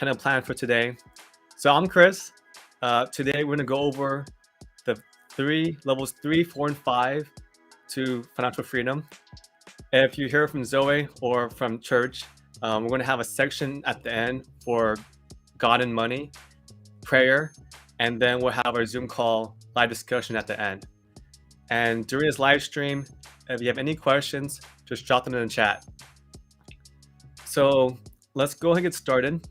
kind of plan for today. So I'm Chris. Today we're gonna go over the levels 3, 4, and 5 to financial freedom. If you hear from Zoe or from church, we're gonna have a section at the end for God and money, prayer, and then we'll have our Zoom call live discussion at the end. And during this live stream, if you have any questions, just drop them in the chat. So let's go ahead and get started.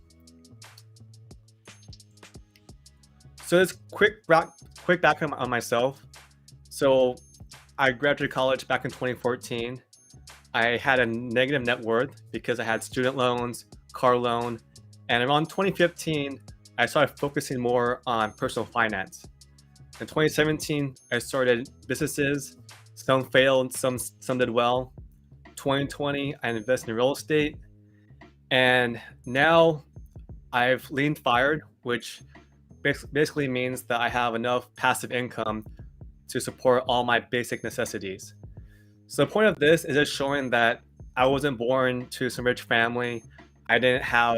So this quick background on myself. So I graduated college back in 2014. I had a negative net worth because I had student loans, car loan, and around 2015, I started focusing more on personal finance. In 2017, I started businesses. Some failed, some did well. 2020, I invested in real estate. And now I've lean fired, which basically means that I have enough passive income to support all my basic necessities. So the point of this is just showing that I wasn't born to some rich family. I didn't have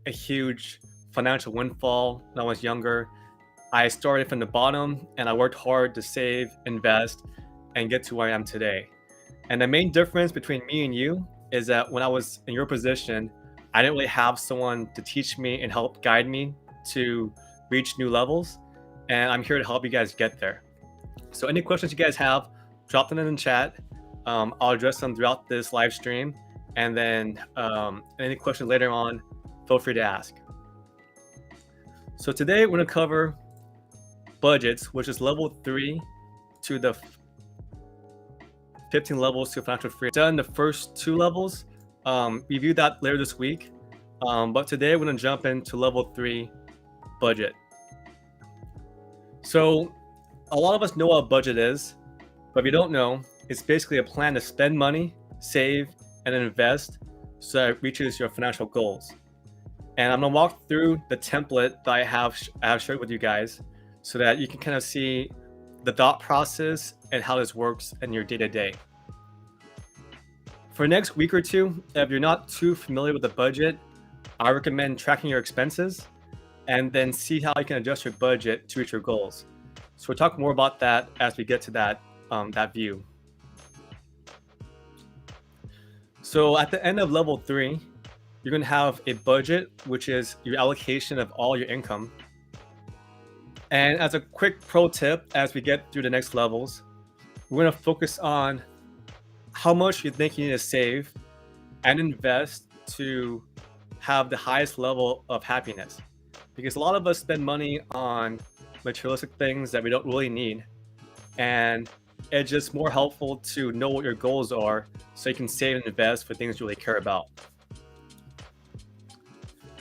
a huge financial windfall when I was younger. I started from the bottom and I worked hard to save, invest, and get to where I am today. And the main difference between me and you is that when I was in your position, I didn't really have someone to teach me and help guide me to reach new levels. And I'm here to help you guys get there. So any questions you guys have, drop them in the chat. I'll address them throughout this live stream. And then any questions later on, feel free to ask. So today we're gonna cover budgets, which is level 3 to the 15 levels to financial freedom. Done the first 2 levels. Review that later this week. But today we're gonna jump into level 3, budget. So a lot of us know what a budget is, but if you don't know, it's basically a plan to spend money, save, and invest so that it reaches your financial goals. And I'm gonna walk through the template that I have shared with you guys so that you can kind of see the thought process and how this works in your day-to-day. For the next week or two, if you're not too familiar with the budget, I recommend tracking your expenses and then see how you can adjust your budget to reach your goals. So we'll talk more about that as we get to that view. So at the end of level 3, you're gonna have a budget, which is your allocation of all your income. And as a quick pro tip, as we get through the next levels, we're gonna focus on how much you think you need to save and invest to have the highest level of happiness. Because a lot of us spend money on materialistic things that we don't really need. And it's just more helpful to know what your goals are so you can save and invest for things you really care about.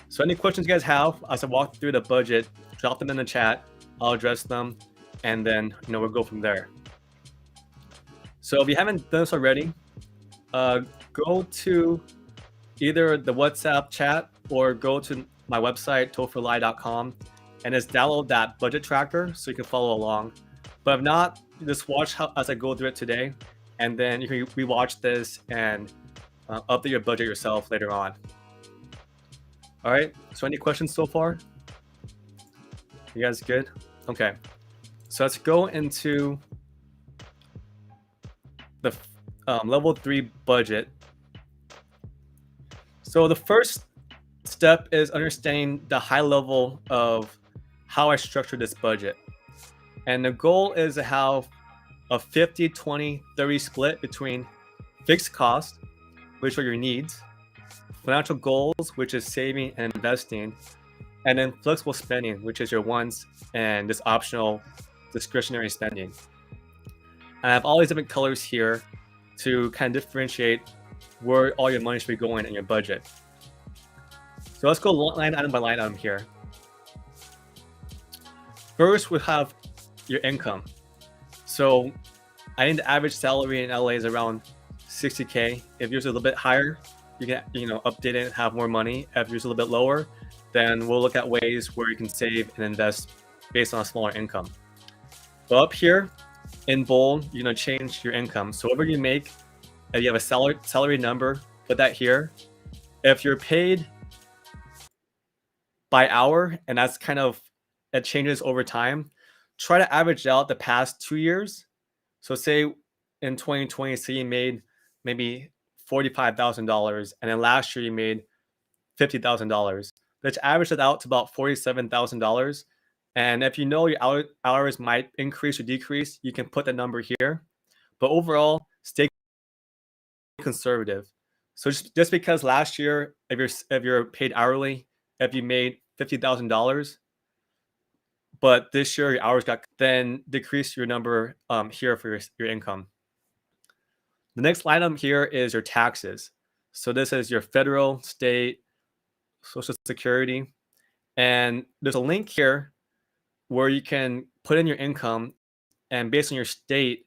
So any questions you guys have as I walk through the budget, drop them in the chat. I'll address them, and then we'll go from there. So if you haven't done this already, go to either the WhatsApp chat or go to my website, topherlie.com, and just download that budget tracker so you can follow along. But if not, just watch as I go through it today, and then you can rewatch this and update your budget yourself later on. All right, so any questions so far? You guys good? Okay, so let's go into the level 3 budget. So the first step is understanding the high level of how I structure this budget. And the goal is to have a 50, 20, 30 split between fixed costs, which are your needs, financial goals, which is saving and investing, and then flexible spending, which is your wants and this optional discretionary spending. And I have all these different colors here to kind of differentiate where all your money should be going in your budget. So let's go line item by line item here. First, we have your income. So I think the average salary in LA is around 60K. If yours is a little bit higher, you can update it and have more money. If yours is a little bit lower, then we'll look at ways where you can save and invest based on a smaller income. So up here in bold, you're gonna change your income. So whatever you make, if you have a salary number, put that here. If you're paid by hour, and that's kind of, it changes over time. Try to average out the past 2 years. So say in 2020, say you made maybe $45,000, and then last year you made $50,000. Let's average it out to about $47,000. And if you know your hours might increase or decrease, you can put the number here. But overall, stay conservative. So just because last year, if you're paid hourly, if you made $50,000, but this year your hours got, then decrease your number here for your income. The next item here is your taxes. So this is your federal, state, Social Security, and there's a link here where you can put in your income, and based on your state,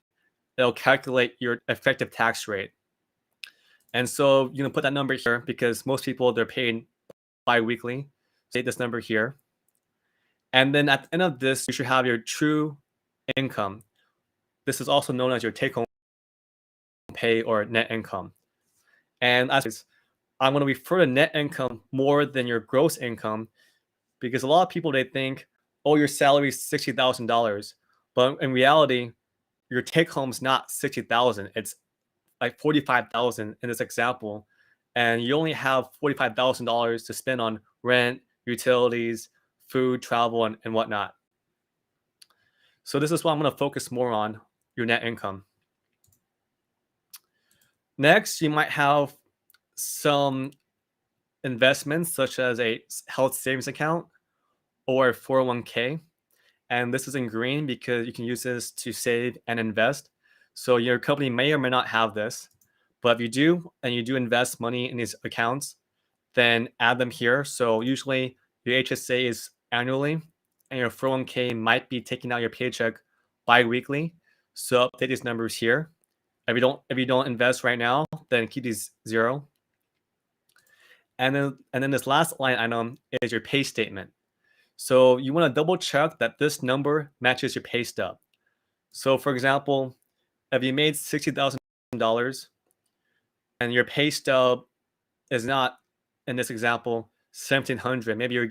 it'll calculate your effective tax rate. And so you can put that number here because most people, they're paid bi-weekly. State this number here. And then at the end of this, you should have your true income. This is also known as your take-home pay or net income. And as I'm going to refer to net income more than your gross income, because a lot of people, they think, oh, your salary is $60,000. But in reality, your take home is not $60,000. It's like $45,000 in this example. And you only have $45,000 to spend on rent, utilities, food, travel, and whatnot. So this is what I'm going to focus more on, your net income. Next, you might have some investments such as a health savings account or a 401k. And this is in green because you can use this to save and invest. So your company may or may not have this, but if you do, and you do invest money in these accounts, then add them here. So usually your HSA is annually, and your 401k might be taking out your paycheck bi-weekly. So update these numbers here. If you don't invest right now, then keep these 0. And then this last line item is your pay statement. So you want to double check that this number matches your pay stub. So for example, if you made $60,000 and your pay stub is not, in this example, $1,700, maybe you're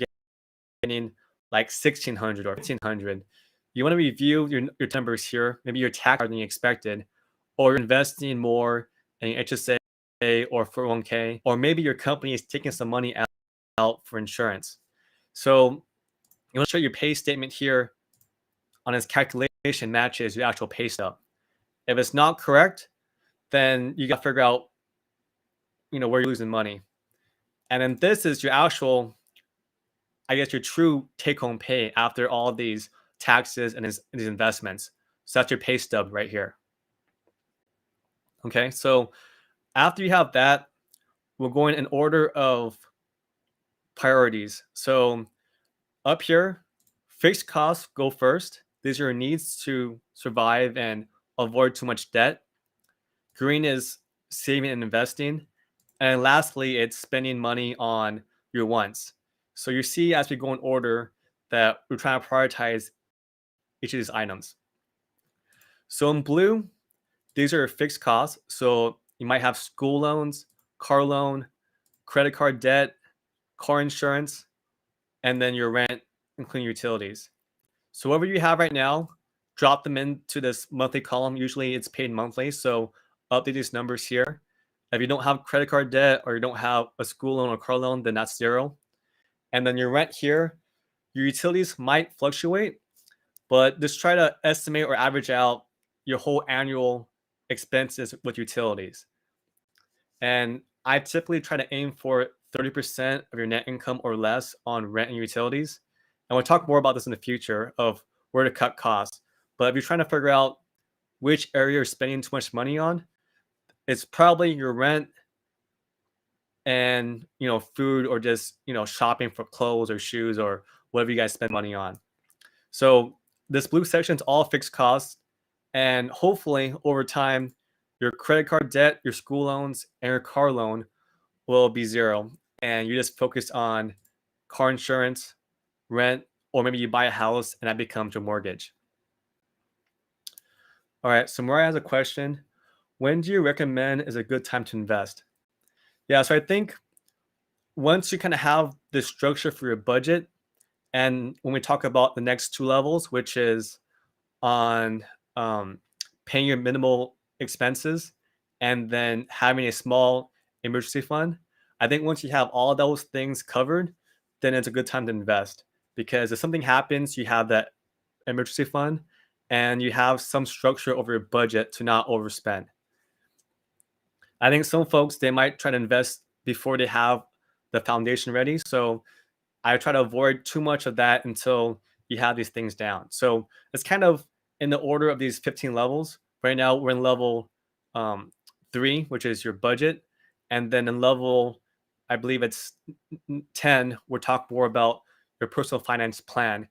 getting like $1,600 or $1,500. You want to review your numbers here. Maybe your tax higher than you expected, or you're investing more in your HSA or 401k, or maybe your company is taking some money out for insurance. So you want to show your pay statement here on its calculation matches your actual pay stub. If it's not correct, then you got to figure out, where you're losing money. And then this is your actual, I guess, your true take-home pay after all of these taxes and these investments. So that's your pay stub right here. Okay, so after you have that, we're going in order of priorities. So up here, fixed costs go first. These are your needs to survive and avoid too much debt. Green is saving and investing. And lastly, it's spending money on your wants. So you see, as we go in order, that we're trying to prioritize each of these items. So in blue, these are fixed costs. So you might have school loans, car loan, credit card debt, car insurance, and then your rent, including utilities. So whatever you have right now, drop them into this monthly column. Usually it's paid monthly, so update these numbers here. If you don't have credit card debt or you don't have a school loan or car loan, then that's 0. And then your rent here, your utilities might fluctuate, but just try to estimate or average out your whole annual expenses with utilities. And I typically try to aim for 30% of your net income or less on rent and utilities. And we'll talk more about this in the future of where to cut costs. But if you're trying to figure out which area you're spending too much money on, it's probably your rent and food, or just shopping for clothes or shoes or whatever you guys spend money on. So this blue section is all fixed costs, and hopefully over time your credit card debt, your school loans, and your car loan will be 0, and you just focus on car insurance, rent, or maybe you buy a house and that becomes your mortgage. All right, so Mariah has a question. When do you recommend is a good time to invest? Yeah, so I think once you kind of have the structure for your budget. And when we talk about the next two levels, which is on paying your minimal expenses and then having a small emergency fund, I think once you have all those things covered, then it's a good time to invest. Because if something happens, you have that emergency fund and you have some structure over your budget to not overspend. I think some folks, they might try to invest before they have the foundation ready. So I try to avoid too much of that until you have these things down. So it's kind of in the order of these 15 levels. Right now, we're in level 3, which is your budget. And then in level, I believe it's 10, we'll talk more about your personal finance plan.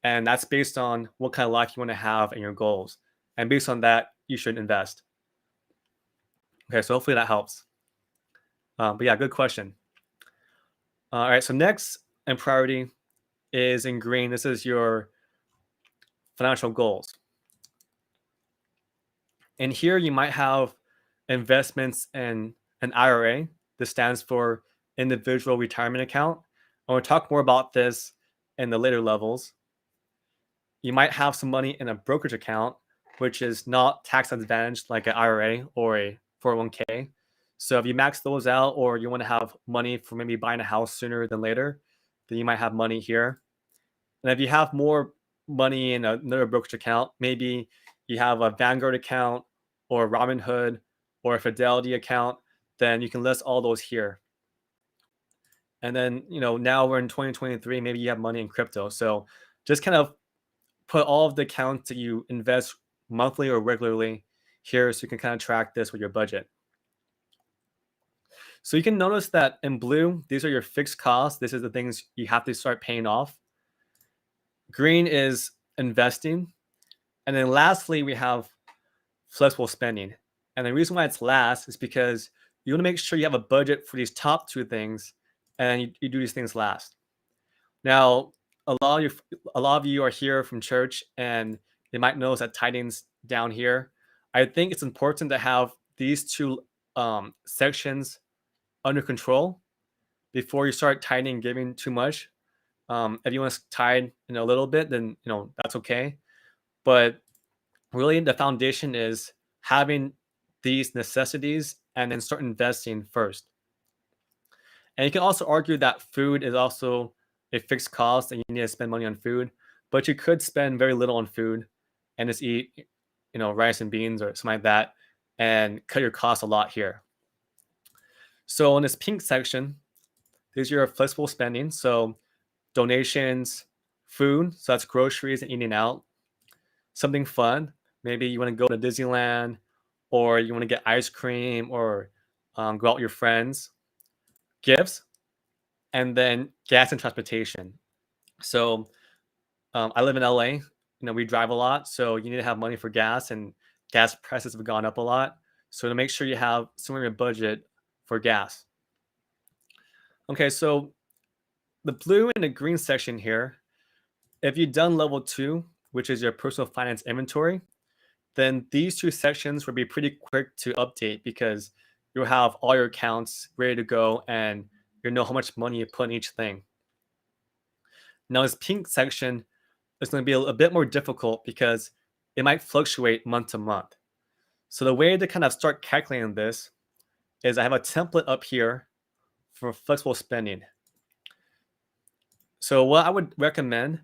And that's based on what kind of life you want to have and your goals. And based on that, you should invest. Okay, so hopefully that helps. But yeah, good question. All right, so next in priority is in green. This is your financial goals. And here you might have investments in an IRA. This stands for individual retirement account. And we'll talk more about this in the later levels. You might have some money in a brokerage account, which is not tax advantaged like an IRA or a 401k. So if you max those out, or you want to have money for maybe buying a house sooner than later, then you might have money here. And if you have more money in another brokerage account, maybe you have a Vanguard account or a Robinhood or a Fidelity account, then you can list all those here. And then, now we're in 2023, maybe you have money in crypto. So just kind of put all of the accounts that you invest monthly or regularly here so you can kind of track this with your budget. So you can notice that in blue, these are your fixed costs. This is the things you have to start paying off. Green is investing. And then lastly, we have flexible spending. And the reason why it's last is because you want to make sure you have a budget for these top two things, and you do these things last. Now, a lot of you are here from church, and you might notice that tithing's down here. I think it's important to have these two sections under control before you start tithing and giving too much. If you want to tithe in a little bit, then that's okay. But really, the foundation is having these necessities and then start investing first. And you can also argue that food is also a fixed cost and you need to spend money on food, but you could spend very little on food and just eat, rice and beans or something like that and cut your costs a lot here. So in this pink section, these are your flexible spending. So donations, food, so that's groceries and eating out. Something fun, maybe you want to go to Disneyland, or you want to get ice cream, or go out with your friends. Gifts, and then gas and transportation. So I live in LA. We drive a lot, so you need to have money for gas, and gas prices have gone up a lot. So to make sure you have somewhere in your budget for gas. Okay, so the blue and the green section here, if you've done level 2, which is your personal finance inventory, then these two sections will be pretty quick to update because you'll have all your accounts ready to go and you'll know how much money you put in each thing. Now, this pink section is going to be a bit more difficult because it might fluctuate month to month. So the way to kind of start calculating this is I have a template up here for flexible spending. So what I would recommend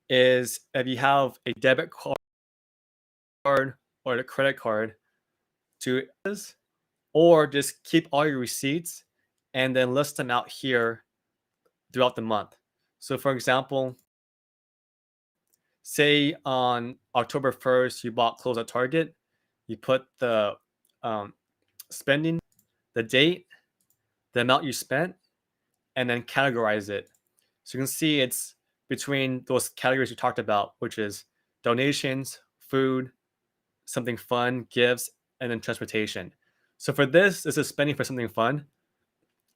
is if you have a debit card or a credit card or just keep all your receipts and then list them out here throughout the month. So for example, say on October 1st, you bought clothes at Target, you put the spending, the date, the amount you spent, and then categorize it. So you can see it's between those categories we talked about, which is donations, food, something fun, gifts, and then transportation. So for this is spending for something fun.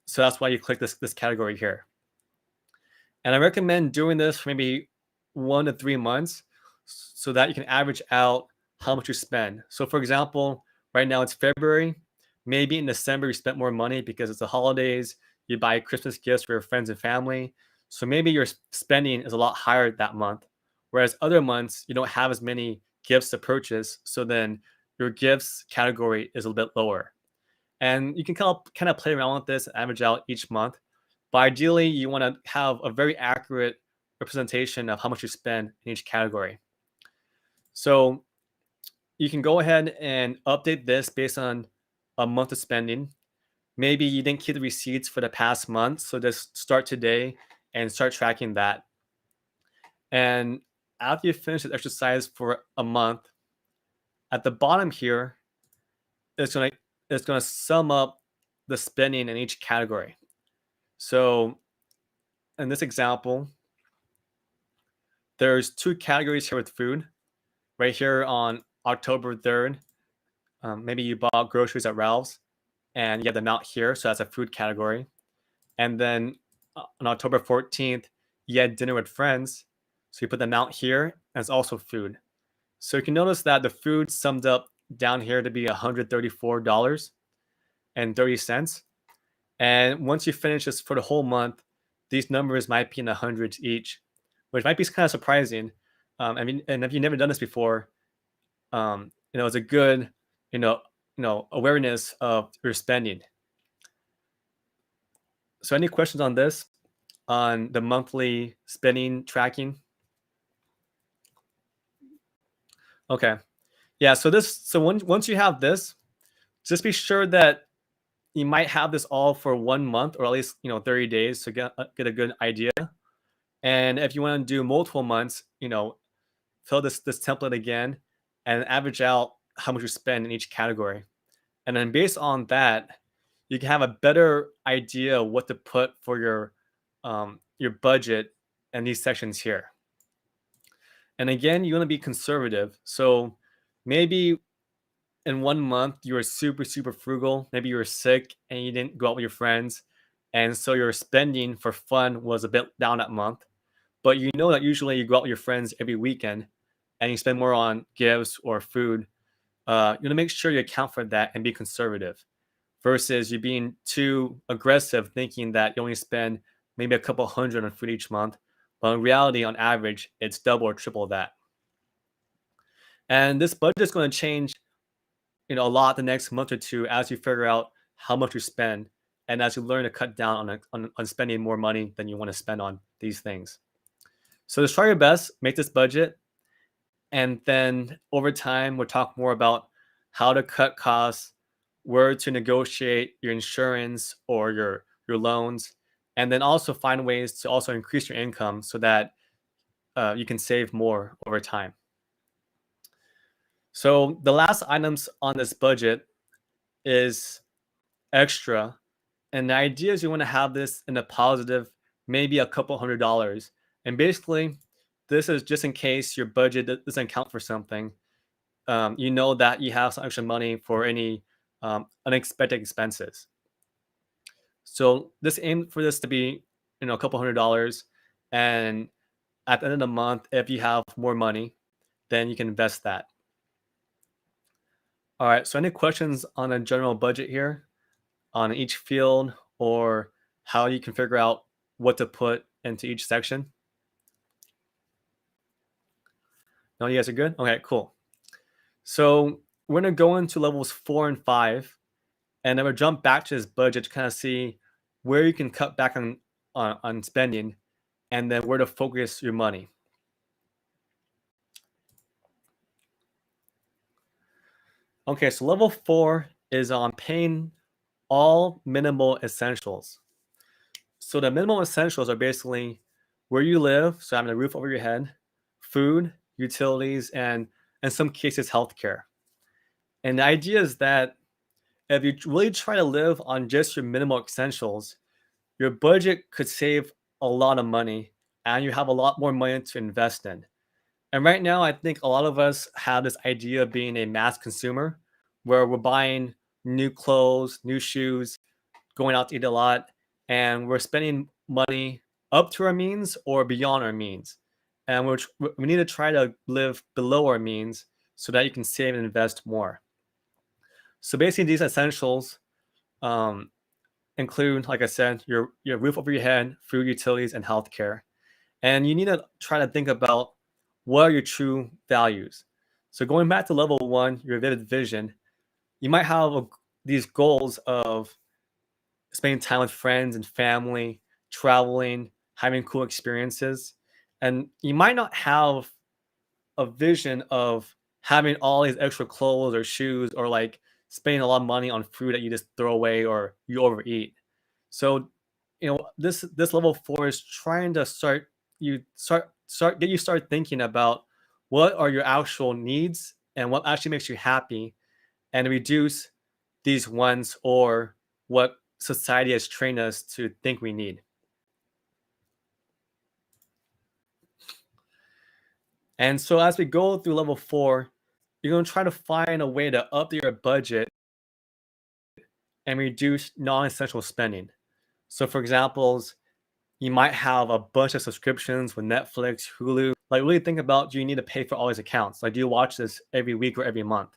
So that's why you click this category here. And I recommend doing this for maybe 1 to 3 months so that you can average out how much you spend. So for example, right now it's February. Maybe in December you spent more money because it's the holidays. you buy Christmas gifts for your friends and family. So maybe your spending is a lot higher that month, whereas other months you don't have as many gifts to purchase. So then your gifts category is a little bit lower. And you can kind of play around with this and average out each month. But ideally, you want to have a very accurate representation of how much you spend in each category. So you can go ahead and update this based on a month of spending. Maybe you didn't keep the receipts for the past month, so just start today and start tracking that. And after you finish this exercise for a month, at the bottom here, it's gonna sum up the spending in each category. So in this example, there's two categories here with food. Right here on October 3rd, maybe you bought groceries at Ralph's and you have the amount here, so that's a food category. And then on October 14th, you had dinner with friends, so you put the amount here, and it's also food. So you can notice that the food summed up down here to be $134.30. And once you finish this for the whole month, these numbers might be in the hundreds each, which might be kind of surprising. I mean, and if you've never done this before, it's a good, awareness of your spending. So, any questions on this, on the monthly spending tracking? Okay, yeah. So once you have this, just be sure that you might have this all for 1 month or at least 30 days to get a good idea. And if you want to do multiple months, fill this template again and average out how much you spend in each category. And then based on that, you can have a better idea of what to put for your budget in these sections here. And again, you want to be conservative. So maybe in 1 month you were super frugal. Maybe you were sick and you didn't go out with your friends, and so your spending for fun was a bit down that month. But you know that usually you go out with your friends every weekend and you spend more on gifts or food. You want to make sure you account for that and be conservative versus you being too aggressive, thinking that you only spend maybe a couple hundred on food each month. But in reality, on average, it's double or triple that. And this budget is going to change, a lot the next month or two as you figure out how much you spend and as you learn to cut down on spending more money than you want to spend on these things. So just try your best, make this budget, and then over time we'll talk more about how to cut costs, where to negotiate your insurance or your loans, and then also find ways to also increase your income so that you can save more over time. So the last items on this budget is extra, and the idea is you want to have this in a positive, maybe a couple $100. And basically, this is just in case your budget doesn't count for something. You know that you have some extra money for any unexpected expenses. So this aim for this to be, a couple $100, and at the end of the month, if you have more money, then you can invest that. All right. So any questions on a general budget here, on each field, or how you can figure out what to put into each section? No, you guys are good? Okay, cool. So we're going to go into levels 4 and 5, and then we'll jump back to this budget to kind of see where you can cut back on spending and then where to focus your money. Okay, so level 4 is on paying all minimal essentials. So the minimal essentials are basically where you live, so having a roof over your head, food, utilities, and in some cases, healthcare. And the idea is that if you really try to live on just your minimal essentials, your budget could save a lot of money and you have a lot more money to invest in. And right now, I think a lot of us have this idea of being a mass consumer where we're buying new clothes, new shoes, going out to eat a lot, and we're spending money up to our means or beyond our means. And we need to try to live below our means so that you can save and invest more. So basically, these essentials, include, like I said, your roof over your head, food, utilities, and healthcare. And you need to try to think about what are your true values. So going back to level one, your vivid vision, you might have these goals of spending time with friends and family, traveling, having cool experiences. And you might not have a vision of having all these extra clothes or shoes or like spending a lot of money on food that you just throw away or you overeat. So, this level four is trying to start thinking about what are your actual needs and what actually makes you happy, and reduce these ones or what society has trained us to think we need. And so as we go through level four, you're going to try to find a way to up your budget and reduce non-essential spending. So for examples, you might have a bunch of subscriptions with Netflix, Hulu. Like really think about, do you need to pay for all these accounts? Like do you watch this every week or every month?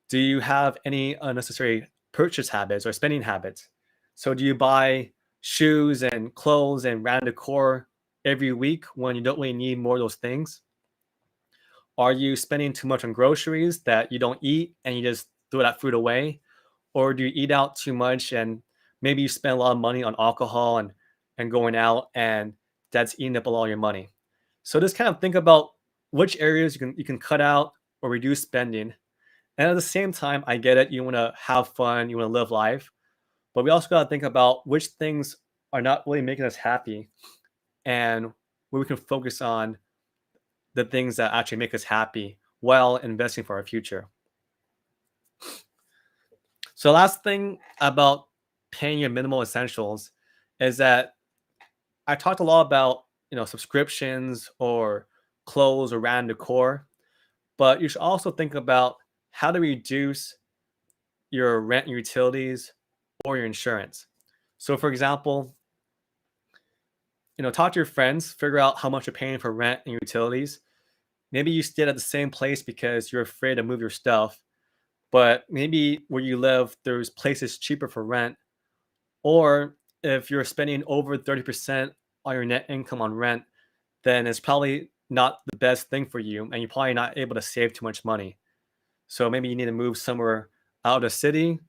Do you have any unnecessary purchase habits or spending habits? So do you buy shoes and clothes and random decor every week when you don't really need more of those things? Are you spending too much on groceries that you don't eat and you just throw that food away? Or do you eat out too much and maybe you spend a lot of money on alcohol and going out, and that's eating up a lot of your money? So just kind of think about which areas you can cut out or reduce spending. And at the same time, I get it. You want to have fun, you want to live life, but we also got to think about which things are not really making us happy and where we can focus on the things that actually make us happy while investing for our future. So, last thing about paying your minimal essentials is that I talked a lot about subscriptions or clothes or random decor, but you should also think about how to reduce your rent and utilities or your insurance. So, for example, talk to your friends, figure out how much you're paying for rent and utilities. Maybe you stayed at the same place because you're afraid to move your stuff, but maybe where you live, there's places cheaper for rent. Or if you're spending over 30% on your net income on rent, then it's probably not the best thing for you, and you're probably not able to save too much money. So maybe you need to move somewhere out of the city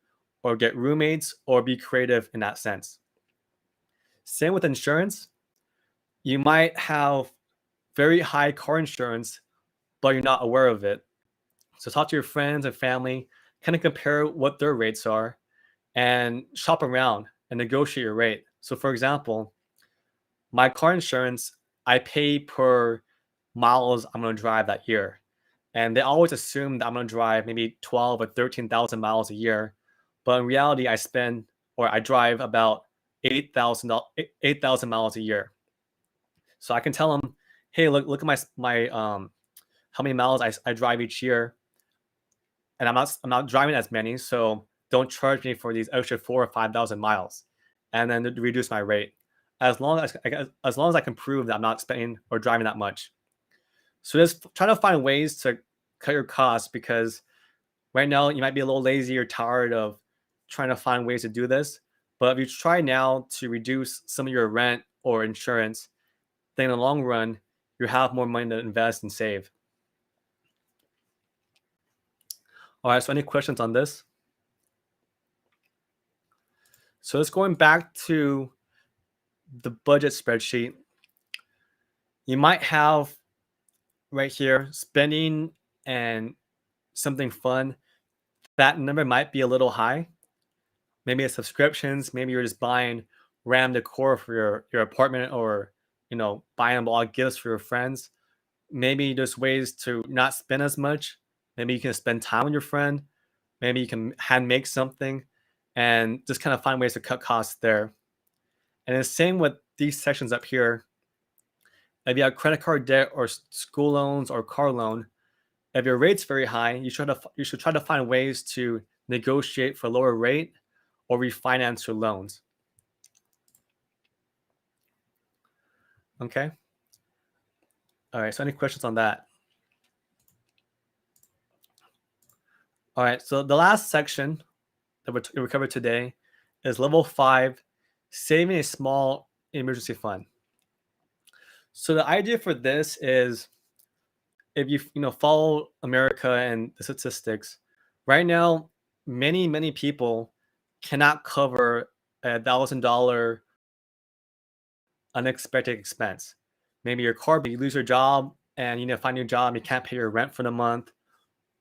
or get roommates or be creative in that sense. Same with insurance. You might have very high car insurance, but you're not aware of it. So talk to your friends and family, kind of compare what their rates are and shop around and negotiate your rate. So for example, my car insurance, I pay per miles I'm going to drive that year. And they always assume that I'm going to drive maybe 12 or 13,000 miles a year. But in reality, I drive about 8,000 miles a year. So I can tell them, hey, look at my how many miles I drive each year, and I'm not driving as many, so don't charge me for these extra 4 or 5,000 miles, and then reduce my rate. As long as I can prove that I'm not spending or driving that much. So just try to find ways to cut your costs, because right now you might be a little lazy or tired of trying to find ways to do this. But if you try now to reduce some of your rent or insurance, then in the long run, you have more money to invest and save. All right, so any questions on this? So let's going back to the budget spreadsheet. You might have right here spending and something fun. That number might be a little high. Maybe it's subscriptions. Maybe you're just buying random decor for your apartment, or buying a lot of gifts for your friends. Maybe there's ways to not spend as much. Maybe you can spend time with your friend. Maybe you can hand make something and just kind of find ways to cut costs there. And the same with these sections up here. If you have credit card debt or school loans or car loan, if your rate's very high, you should try to find ways to negotiate for a lower rate or refinance your loans. Okay. All right. So any questions on that? All right. So the last section that we covered today is level 5, saving a small emergency fund. So the idea for this is, if you follow America and the statistics, right now many people cannot cover $1,000 unexpected expense. Maybe your car, you lose your job and you need to find a new job, you can't pay your rent for the month,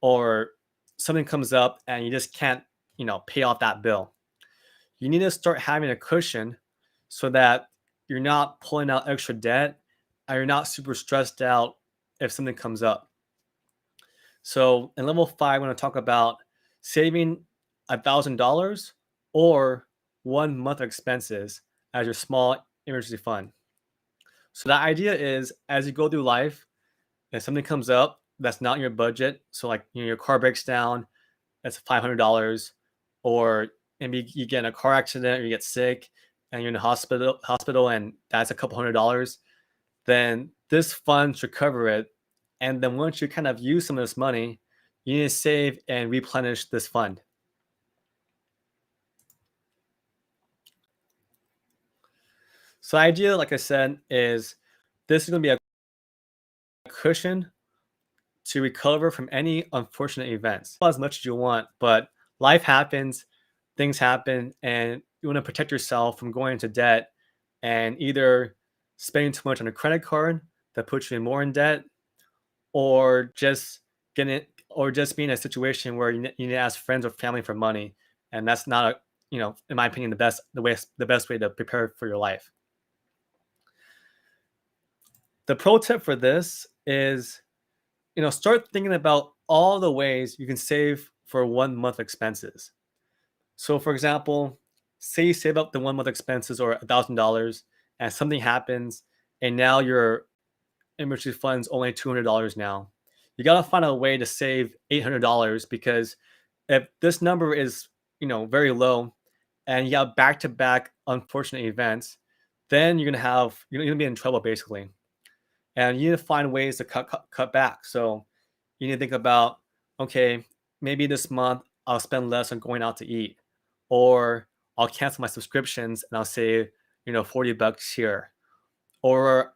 or something comes up and you just can't pay off that bill. You need to start having a cushion so that you're not pulling out extra debt and you're not super stressed out if something comes up. So in level 5, we're going to talk about saving $1,000 or 1 month of expenses as your small emergency fund. So the idea is, as you go through life, if something comes up that's not in your budget, so like your car breaks down, that's $500, or maybe you get in a car accident or you get sick and you're in the hospital and that's a couple $100, then this fund should cover it. And then once you kind of use some of this money, you need to save and replenish this fund. So the idea, like I said, is this is going to be a cushion to recover from any unfortunate events. Not as much as you want, but life happens, things happen, and you want to protect yourself from going into debt and either spending too much on a credit card that puts you more in debt, or just being in a situation where you need to ask friends or family for money, and that's not in my opinion, the best way to prepare for your life. The pro tip for this is, start thinking about all the ways you can save for 1 month expenses. So for example, say you save up the 1 month expenses or $1,000 and something happens and now your emergency fund's only $200 now. You got to find a way to save $800, because if this number is, very low and you have back-to-back unfortunate events, then you're going to be in trouble basically. And you need to find ways to cut back. So you need to think about, okay, maybe this month I'll spend less on going out to eat, or I'll cancel my subscriptions and I'll save, $40 here, or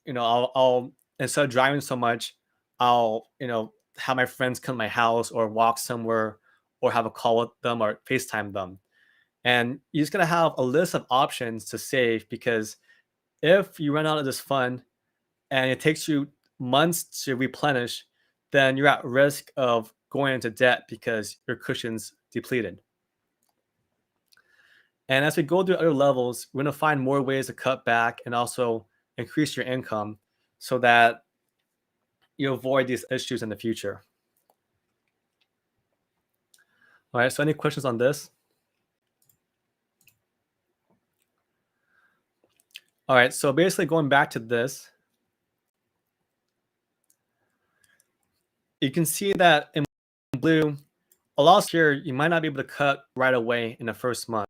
I'll instead of driving so much, I'll have my friends come to my house or walk somewhere or have a call with them or FaceTime them. And you're just gonna have a list of options to save, because if you run out of this fund and it takes you months to replenish, then you're at risk of going into debt because your cushion's depleted. And as we go through other levels, we're going to find more ways to cut back and also increase your income so that you avoid these issues in the future. All right, so any questions on this? All right, so basically going back to this, you can see that in blue, a loss here, you might not be able to cut right away in the first month.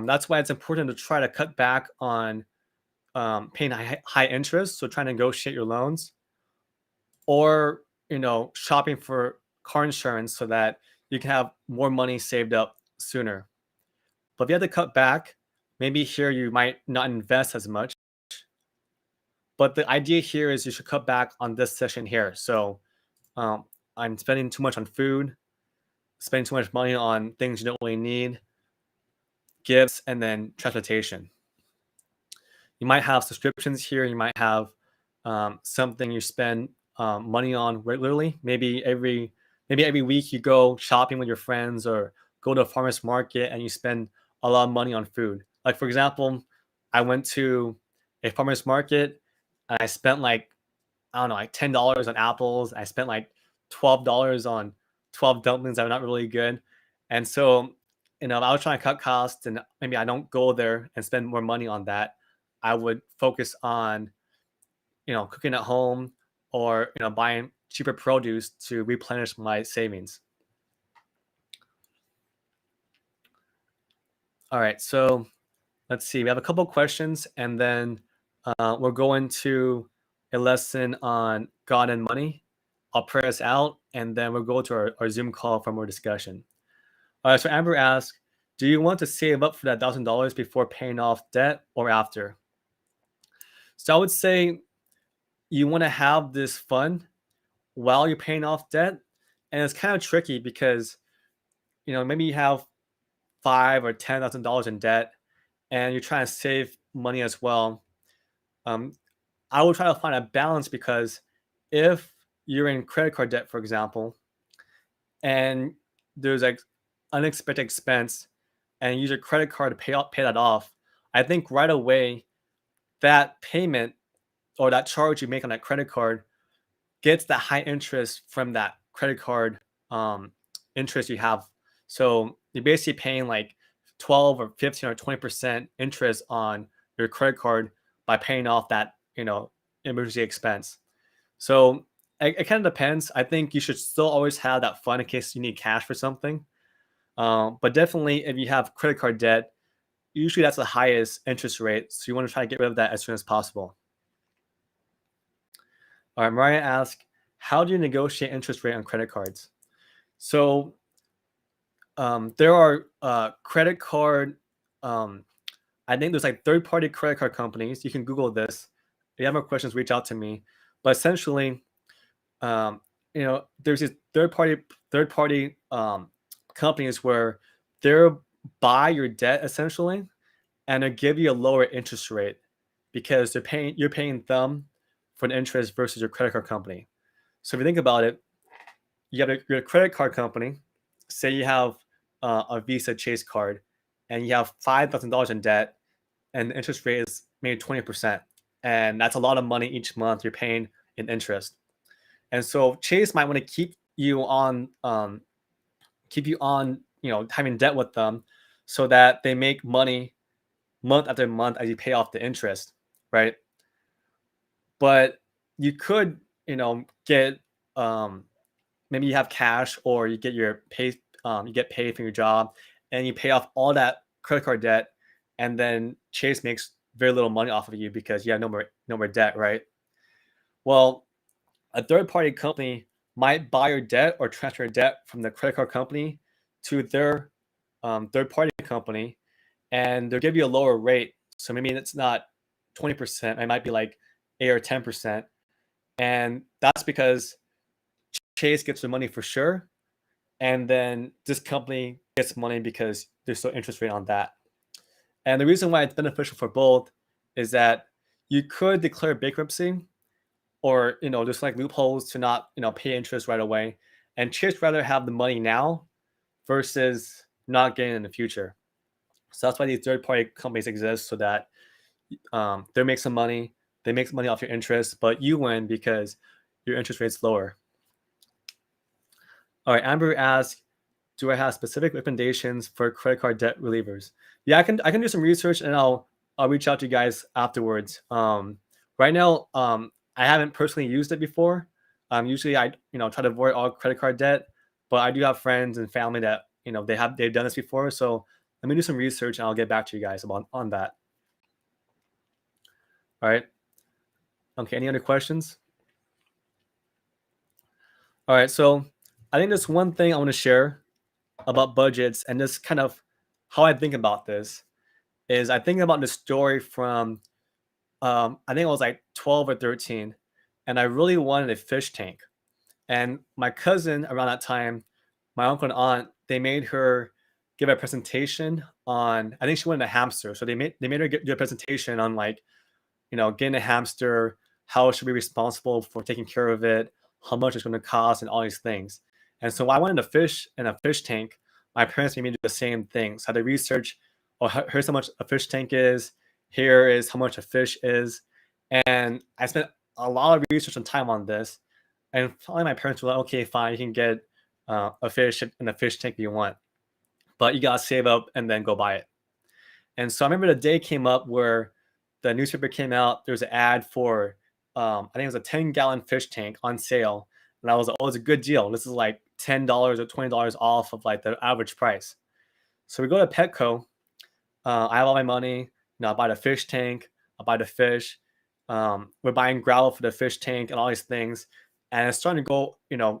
That's why it's important to try to cut back on paying high interest, so trying to negotiate your loans, or shopping for car insurance so that you can have more money saved up sooner. But if you have to cut back, maybe here you might not invest as much. But the idea here is you should cut back on this section here. So I'm spending too much on food, spending too much money on things you don't really need, gifts, and then transportation. You might have subscriptions here. You might have something you spend money on regularly. Maybe every week you go shopping with your friends or go to a farmer's market and you spend a lot of money on food. Like for example, I went to a farmer's market and I spent like $10 on apples. I spent like $12 on 12 dumplings that are not really good. And so, if I was trying to cut costs and maybe I don't go there and spend more money on that, I would focus on, cooking at home, or, buying cheaper produce to replenish my savings. All right, so let's see. We have a couple questions, and then we'll go into a lesson on God and money. I'll pray us out, and then we'll go to our Zoom call for more discussion. So Amber asks, Do you want to save up for that $1,000 before paying off debt or after? So I would say you want to have this fun while you're paying off debt. And it's kind of tricky because, maybe you have five or $10,000 in debt and you're trying to save money as well. Um, I would try to find a balance because if you're in credit card debt, for example, and there's like unexpected expense and you use your credit card to pay that off, I think right away that payment or that charge you make on that credit card gets the high interest from that credit card um, interest you have. So you're basically paying like 12 or 15 or 20% interest on your credit card by paying off that, emergency expense. So it kind of depends. I think you should still always have that fund in case you need cash for something. But definitely, if you have credit card debt, usually that's the highest interest rate. So you want to try to get rid of that as soon as possible. All right, Mariah asks, how do you negotiate interest rate on credit cards? So there are credit card, I think there's like third-party credit card companies. You can Google this. If you have more questions, reach out to me. But essentially, there's these third party companies where they'll buy your debt essentially, and they give you a lower interest rate because you're paying them for the interest versus your credit card company. So if you think about it, you have your credit card company. Say you have a Visa Chase card, and you have $5,000 in debt, and the interest rate is maybe 20%, and that's a lot of money each month you're paying in interest. And so Chase might want to keep you on, having debt with them, so that they make money month after month as you pay off the interest, right? But you could, get maybe you have cash or you get you get paid from your job and you pay off all that credit card debt, and then Chase makes very little money off of you because you have no more debt, right? Well, a third party company might buy your debt or transfer your debt from the credit card company to their third party company, and they'll give you a lower rate. So maybe it's not 20%, it might be like 8 or 10%. And that's because Chase gets the money for sure. And then this company gets money because there's no interest rate on that. And the reason why it's beneficial for both is that you could declare bankruptcy, or there's like loopholes to not pay interest right away, and Chase rather have the money now versus not getting in the future. So that's why these third party companies exist, so that they make some money, they make some money off your interest, but you win because your interest rate's lower. All right, Amber asks, do I have specific recommendations for credit card debt relievers? Yeah, I can do some research and I'll reach out to you guys afterwards. Right now, I haven't personally used it before. Usually I try to avoid all credit card debt, but I do have friends and family that they've done this before. So let me do some research and I'll get back to you guys on that. All right. Okay. Any other questions? All right. So I think there's one thing I want to share about budgets, and this kind of how I think about this is I think about the story from I think I was like 12 or 13, and I really wanted a fish tank. And my cousin around that time, my uncle and aunt, they made her give a presentation on, I think she wanted a hamster. So they made her do a presentation on like, getting a hamster, how she should be responsible for taking care of it, how much it's going to cost, and all these things. And so I wanted a fish in a fish tank. My parents made me do the same thing. So I had to research, oh, here's how much a fish tank is. Here is how much a fish is. And I spent a lot of research and time on this. And finally, my parents were like, okay, fine, you can get a fish in a fish tank if you want, but you got to save up and then go buy it. And so I remember the day came up where the newspaper came out. There was an ad for, I think it was a 10-gallon fish tank on sale. And I was like, oh, it's a good deal. This is like $10 or $20 off of like the average price. So we go to Petco. I have all my money. I buy the fish tank. I buy the fish. We're buying gravel for the fish tank and all these things. And it's starting to go,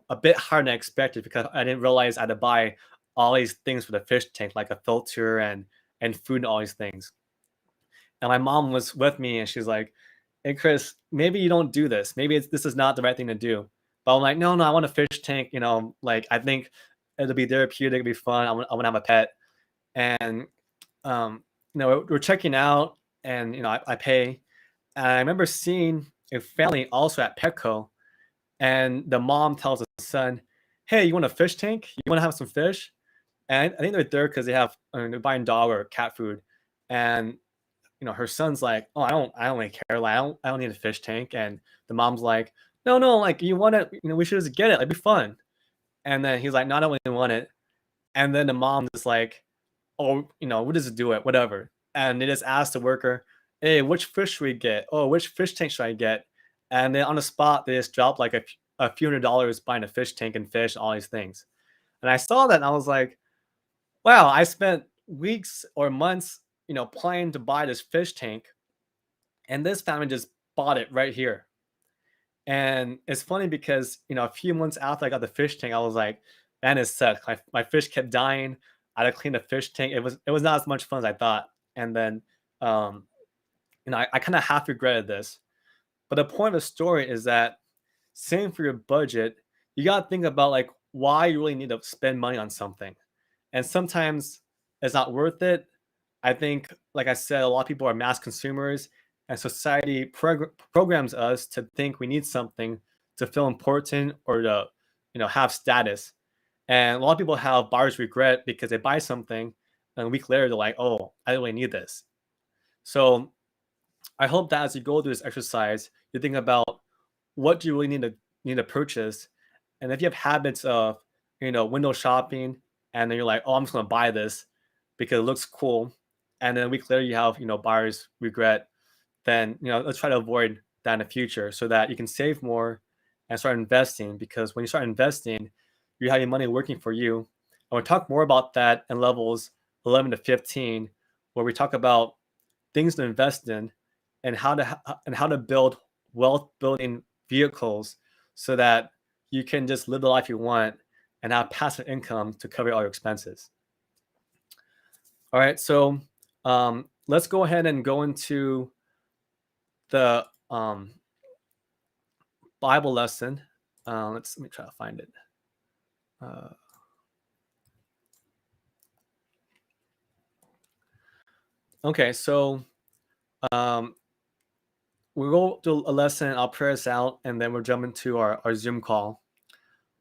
a bit higher than I expected because I didn't realize I had to buy all these things for the fish tank, like a filter and food and all these things. And my mom was with me, and she's like, "Hey, Chris, maybe you don't do this. Maybe this is not the right thing to do." But I'm like, "No, no, I want a fish tank. Like I think it'll be therapeutic, it'll be fun. I want to have a pet." And we're checking out, and I pay. And I remember seeing a family also at Petco, and the mom tells the son, "Hey, you want a fish tank? You want to have some fish?" And I think they're there because they're buying dog or cat food, and her son's like, "Oh, I don't really care. Like, I don't need a fish tank." And the mom's like, "No, no, like you want it? We should just get it. It'd be fun." And then he's like, "No, I don't really want it." And then the mom is like, "Oh, we'll just do it, whatever." And they just ask the worker, "Hey, which fish should we get? Oh, which fish tank should I get?" And then on the spot, they just drop like a few $100s buying a fish tank and fish, all these things. And I saw that and I was like, wow, I spent weeks or months, planning to buy this fish tank, and this family just bought it right here. And it's funny because, a few months after I got the fish tank, I was like, man, it's set. My fish kept dying. I had to clean the fish tank. It was not as much fun as I thought. And then, um, I kind of half regretted this. But the point of the story is that same for your budget, you got to think about like why you really need to spend money on something. And sometimes it's not worth it. I think, like I said, a lot of people are mass consumers, and society programs us to think we need something to feel important or to, have status. And a lot of people have buyer's regret because they buy something, and a week later they're like, "Oh, I don't really need this." So I hope that as you go through this exercise, you think about what do you really need to purchase, and if you have habits of window shopping, and then you're like, "Oh, I'm just gonna buy this because it looks cool," and then a week later you have buyer's regret, then let's try to avoid that in the future so that you can save more and start investing. Because when you start investing, you have your money working for you. And we'll talk more about that in levels 11 to 15, where we talk about things to invest in and how to build wealth building vehicles so that you can just live the life you want and have passive income to cover all your expenses. All right, so let's go ahead and go into the Bible lesson. Let me try to find it. Okay, so we'll go to a lesson. I'll pray us out, and then we'll jump into our Zoom call.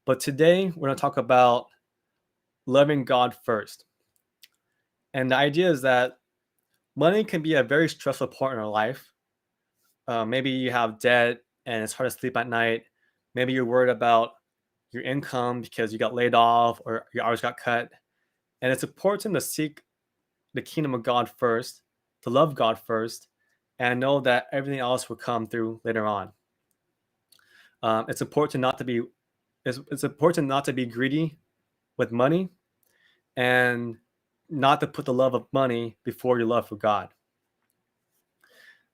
But today we're going to talk about loving God first. And the idea is that money can be a very stressful part in our life. Maybe you have debt and it's hard to sleep at night. Maybe you're worried about your income because you got laid off or your hours got cut. And it's important to seek the kingdom of God first, to love God first, and know that everything else will come through later on. It's important not to be it's important not to be greedy with money, and not to put the love of money before your love for God.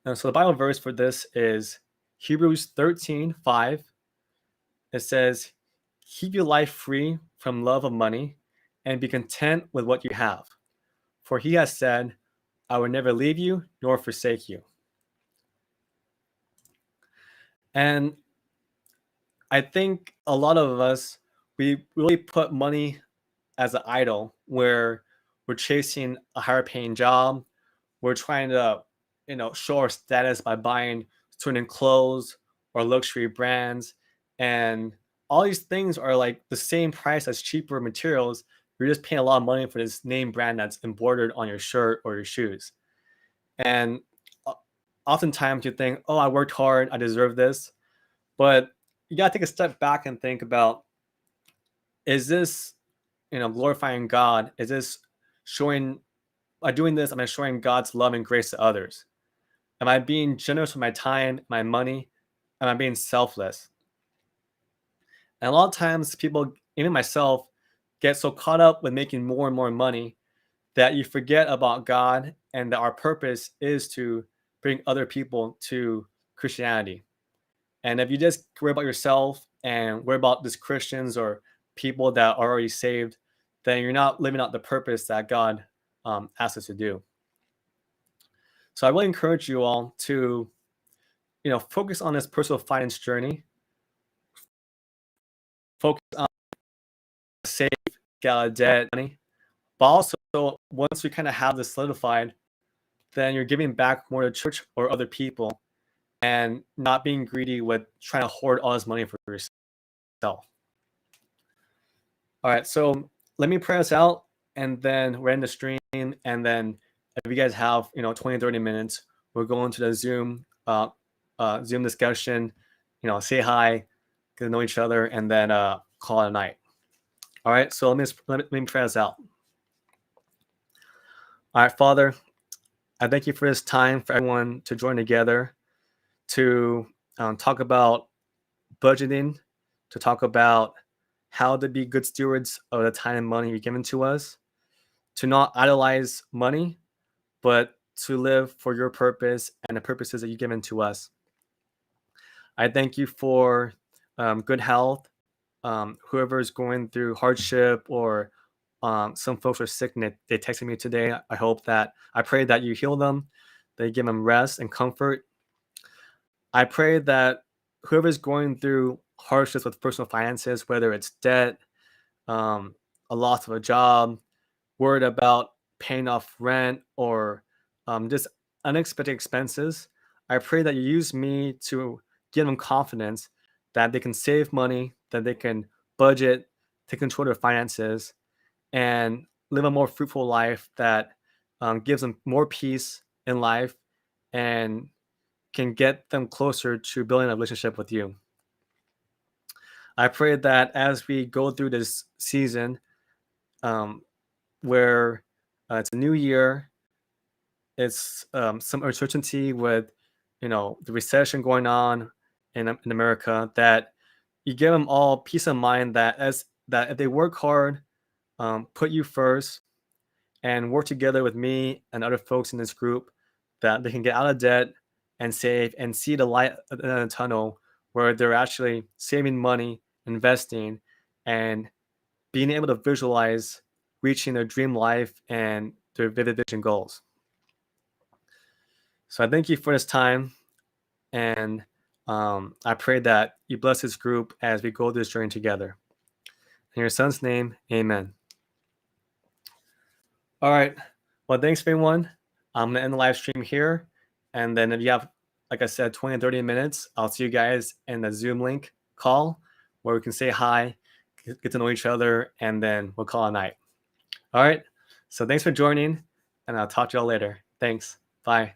And so the Bible verse for this is Hebrews 13:5. It says, "Keep your life free from love of money and be content with what you have. For he has said, I will never leave you nor forsake you." And I think a lot of us, we really put money as an idol, where we're chasing a higher paying job. We're trying to, show our status by buying certain clothes or luxury brands. And all these things are like the same price as cheaper materials. You're just paying a lot of money for this name brand that's embroidered on your shirt or your shoes. And oftentimes you think, oh, I worked hard, I deserve this. But you got to take a step back and think about, is this, glorifying God? Is this showing, by doing this, am I showing God's love and grace to others? Am I being generous with my time, my money? Am I being selfless? And a lot of times people, even myself, get so caught up with making more and more money that you forget about God and that our purpose is to bring other people to Christianity. And if you just worry about yourself and worry about these Christians or people that are already saved, then you're not living out the purpose that God asked us to do. So I really encourage you all to, focus on this personal finance journey. Focus on save, get out of debt, money. But also, once you kind of have this solidified, then you're giving back more to church or other people and not being greedy with trying to hoard all this money for yourself. All right, so let me pray us out, and then we're in the stream, and then if you guys have 20, 30 minutes, we'll go into the Zoom Zoom discussion, say hi, get to know each other, and then call it a night. All right, so let me pray us out. All right, Father, I thank you for this time for everyone to join together to talk about budgeting, to talk about how to be good stewards of the time and money you've given to us, to not idolize money, but to live for your purpose and the purposes that you've given to us. I thank you for good health. Whoever is going through hardship or some folks are sick and they texted me today. I pray that you heal them, that you give them rest and comfort. I pray that whoever is going through hardships with personal finances, whether it's debt, a loss of a job, worried about paying off rent, or just unexpected expenses, I pray that you use me to give them confidence that they can save money, that they can budget, take control of their finances, and live a more fruitful life that gives them more peace in life and can get them closer to building a relationship with you. I pray that as we go through this season, where it's a new year, it's some uncertainty with, the recession going on in America, that you give them all peace of mind that if they work hard, put you first, and work together with me and other folks in this group, that they can get out of debt and save and see the light in the tunnel where they're actually saving money, investing, and being able to visualize reaching their dream life and their vivid vision goals. So I thank you for this time, and I pray that you bless this group as we go through this journey together. In your son's name, amen. All right. Well, thanks, everyone. I'm going to end the live stream here. And then if you have, like I said, 20 and 30 minutes, I'll see you guys in the Zoom link call where we can say hi, get to know each other, and then we'll call a night. All right. So thanks for joining, and I'll talk to y'all later. Thanks. Bye.